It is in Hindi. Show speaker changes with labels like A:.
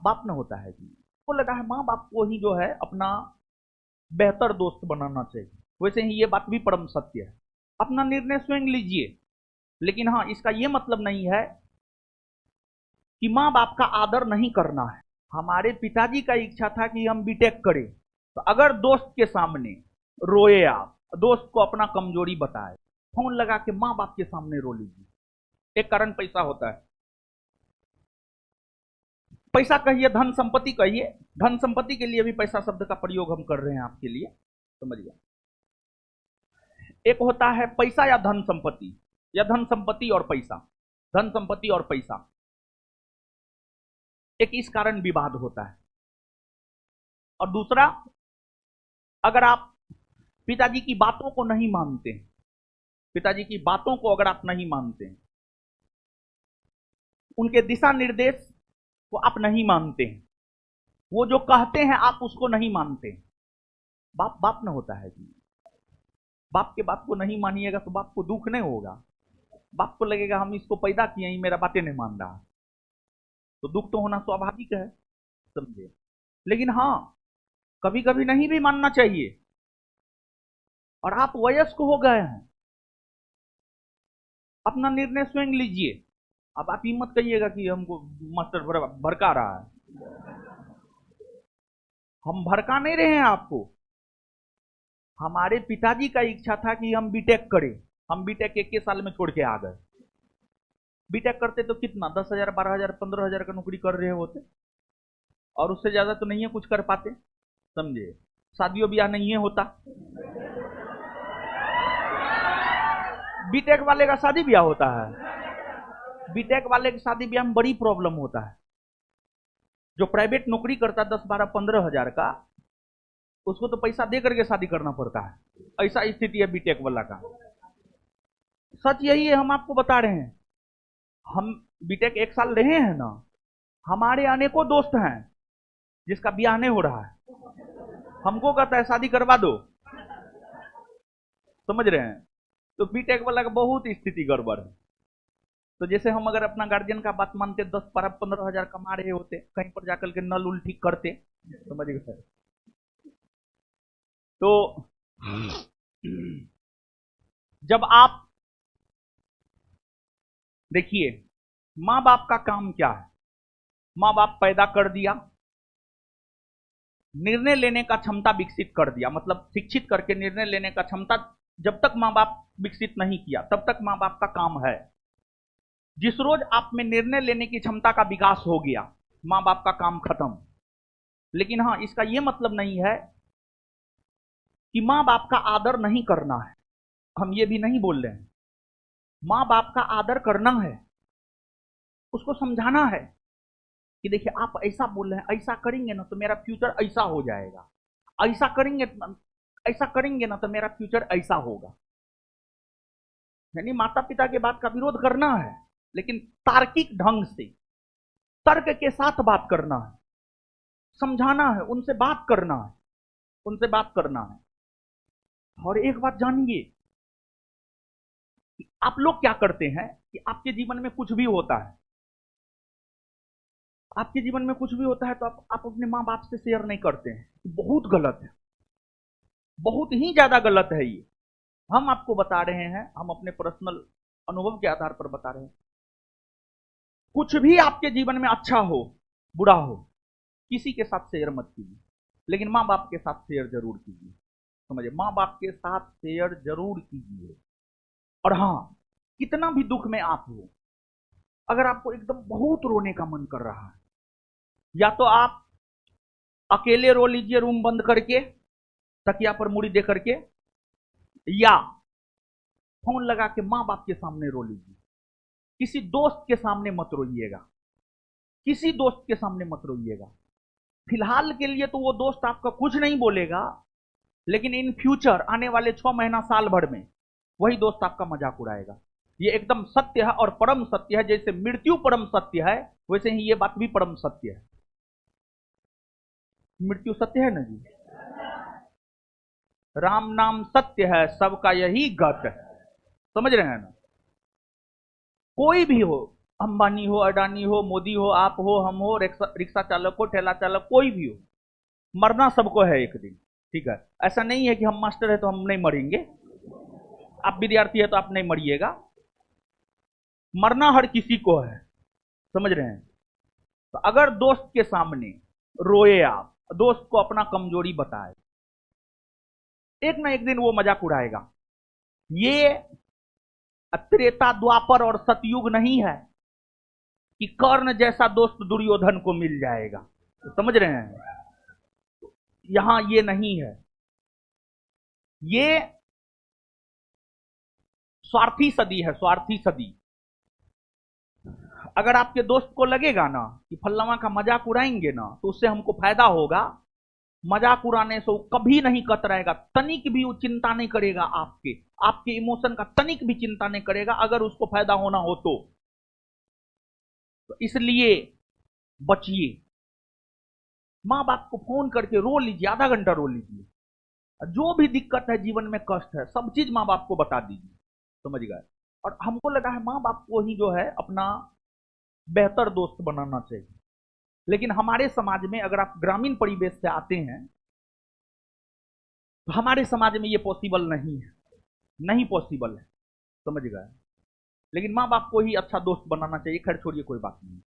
A: बाप न होता है जी। को लगा है माँ बाप को ही जो है अपना बेहतर दोस्त बनाना चाहिए। वैसे ही ये बात भी परम सत्य है। अपना निर्णय स्वयं लीजिए, लेकिन हाँ, इसका ये मतलब नहीं है कि माँ बाप का आदर नहीं करना है। हमारे पिताजी का इच्छा था कि हम बीटेक करें, तो अगर दोस्त के सामने रोए, आप दोस्त को अपना कमजोरी बताए, फोन लगा के माँ बाप के सामने रो लीजिए। एक कारण पैसा होता है। पैसा कहिए, धन संपत्ति कहिए, धन संपत्ति के लिए भी पैसा शब्द का प्रयोग हम कर रहे हैं आपके लिए, समझिए। एक होता है पैसा या धन संपत्ति, या धन संपत्ति और पैसा, धन संपत्ति और पैसा। एक इस कारण विवाद होता है। और दूसरा, अगर आप पिताजी की बातों को नहीं मानते हैं, पिताजी की बातों को अगर आप नहीं मानते हैं, उनके दिशा निर्देश को आप नहीं मानते हैं, वो जो कहते हैं आप उसको नहीं मानते हैं, बाप बाप न होता है जी। बाप के बात को नहीं मानिएगा तो बाप को दुख नहीं होगा। बाप को लगेगा हम इसको पैदा किए ही, मेरा बातें नहीं मान रहा, तो दुख तो होना स्वाभाविक है, समझे। लेकिन हाँ, कभी कभी नहीं भी मानना चाहिए। और आप वयस्क हो गए हैं, अपना निर्णय स्वयं लीजिए। अब आप हिम्मत कहिएगा कि हमको मास्टर भड़का रहा है। हम भड़का नहीं रहे हैं आपको। हमारे पिताजी का इच्छा था कि हम बीटेक करें, हम बीटेक 1 साल में छोड़ के आ गए। बीटेक करते तो कितना 10,000, 12,000, 15,000 का नौकरी कर रहे होते, और उससे ज्यादा तो नहीं है कुछ कर पाते, समझे। शादियों ब्याह नहीं है होता। बीटेक वाले का शादी ब्याह होता है। बीटेक वाले की शादी ब्याह में बड़ी प्रॉब्लम होता है। जो प्राइवेट नौकरी करता 10, 12, 15,000 का, उसको तो पैसा दे करके शादी करना पड़ता है। ऐसा स्थिति है बीटेक वाला का। सच यही है, हम आपको बता रहे हैं। हम बीटेक 1 साल रहे हैं ना, हमारे अनेकों दोस्त हैं जिसका ब्याह नहीं हो रहा है। हमको कहता है शादी करवा दो, समझ रहे हैं। तो बीटेक वाला का बहुत स्थिति गड़बड़ है। तो जैसे हम अगर अपना गार्जियन का बात मानते, 10, 12, 15,000 कमा रहे होते, कहीं पर जाकर के नल उल ठीक करते, समझ गए। तो जब आप देखिए, माँ बाप का काम क्या है। माँ बाप पैदा कर दिया, निर्णय लेने का क्षमता विकसित कर दिया, मतलब शिक्षित करके निर्णय लेने का क्षमता जब तक माँ बाप विकसित नहीं किया तब तक माँ बाप का काम है। जिस रोज आप में निर्णय लेने की क्षमता का विकास हो गया, माँ बाप का काम खत्म। लेकिन हाँ, इसका यह मतलब नहीं है कि माँ बाप का आदर नहीं करना है। हम ये भी नहीं बोल रहे हैं। माँ बाप का आदर करना है, उसको समझाना है कि देखिए आप ऐसा बोल रहे हैं, ऐसा करेंगे ना तो मेरा फ्यूचर ऐसा हो जाएगा, ऐसा करेंगे ना तो मेरा फ्यूचर ऐसा होगा। यानी माता पिता के बात का विरोध करना है, लेकिन तार्किक ढंग से, तर्क के साथ बात करना है, समझाना है, उनसे बात करना है, उनसे बात करना है। और एक बात जानिए कि आप लोग क्या करते हैं कि आपके जीवन में कुछ भी होता है, आपके जीवन में कुछ भी होता है तो आप अपने माँ बाप से शेयर नहीं करते हैं। बहुत गलत है, बहुत ही ज्यादा गलत है ये। हम आपको बता रहे हैं, हम अपने पर्सनल अनुभव के आधार पर बता रहे हैं। कुछ भी आपके जीवन में अच्छा हो बुरा हो, किसी के साथ शेयर मत कीजिए, लेकिन माँ बाप के साथ शेयर जरूर कीजिए, समझिए। माँ बाप के साथ शेयर जरूर कीजिए। और हाँ, कितना भी दुख में आप हो, अगर आपको एकदम बहुत रोने का मन कर रहा है, या तो आप अकेले रो लीजिए रूम बंद करके, तकिया पर मुड़ी दे करके, या फोन लगा के माँ बाप के सामने रो लीजिए। किसी दोस्त के सामने मत रोइएगा, किसी दोस्त के सामने मत रोइएगा। फिलहाल के लिए तो वो दोस्त आपका कुछ नहीं बोलेगा, लेकिन इन फ्यूचर आने वाले 6 महीना साल भर में वही दोस्त आपका मजाक उड़ाएगा। ये एकदम सत्य है और परम सत्य है। जैसे मृत्यु परम सत्य है, वैसे ही ये बात भी परम सत्य है। मृत्यु सत्य है ना जी। राम नाम सत्य है, सबका यही गत है, समझ रहे हैं ना। कोई भी हो, अंबानी हो, अडानी हो, मोदी हो, आप हो, हम हो, रिक्शा चालक हो, ठेला चालक, कोई भी हो, मरना सबको है एक दिन। ठीक है, ऐसा नहीं है कि हम मास्टर है तो हम नहीं मरेंगे, आप विद्यार्थी है तो आप नहीं मरिएगा। मरना हर किसी को है, समझ रहे हैं। तो अगर दोस्त के सामने रोए आप, दोस्त को अपना कमजोरी बताए, एक ना एक दिन वो मजाक उड़ाएगा। ये त्रेता द्वापर और सतयुग नहीं है कि कर्ण जैसा दोस्त दुर्योधन को मिल जाएगा, तो समझ रहे हैं, यहां ये नहीं है। ये स्वार्थी सदी है, स्वार्थी सदी। अगर आपके दोस्त को लगेगा ना कि फल्लावा का मजाक उड़ाएंगे ना तो उससे हमको फायदा होगा, मजाक उड़ाने से वो कभी नहीं कतराएगा, तनिक भी वो चिंता नहीं करेगा, आपके आपके इमोशन का तनिक भी चिंता नहीं करेगा, अगर उसको फायदा होना हो तो इसलिए बचिए। माँ बाप को फोन करके रो लीजिए, आधा घंटा रो लीजिए, जो भी दिक्कत है जीवन में, कष्ट है, सब चीज माँ बाप को बता दीजिए, समझ गए। और हमको लगा है माँ बाप को ही जो है अपना बेहतर दोस्त बनाना चाहिए, लेकिन हमारे समाज में, अगर आप ग्रामीण परिवेश से आते हैं तो हमारे समाज में ये पॉसिबल नहीं है, नहीं पॉसिबल है, समझ गए। लेकिन माँ बाप को ही अच्छा दोस्त बनाना चाहिए। खैर छोड़िए, कोई बात नहीं।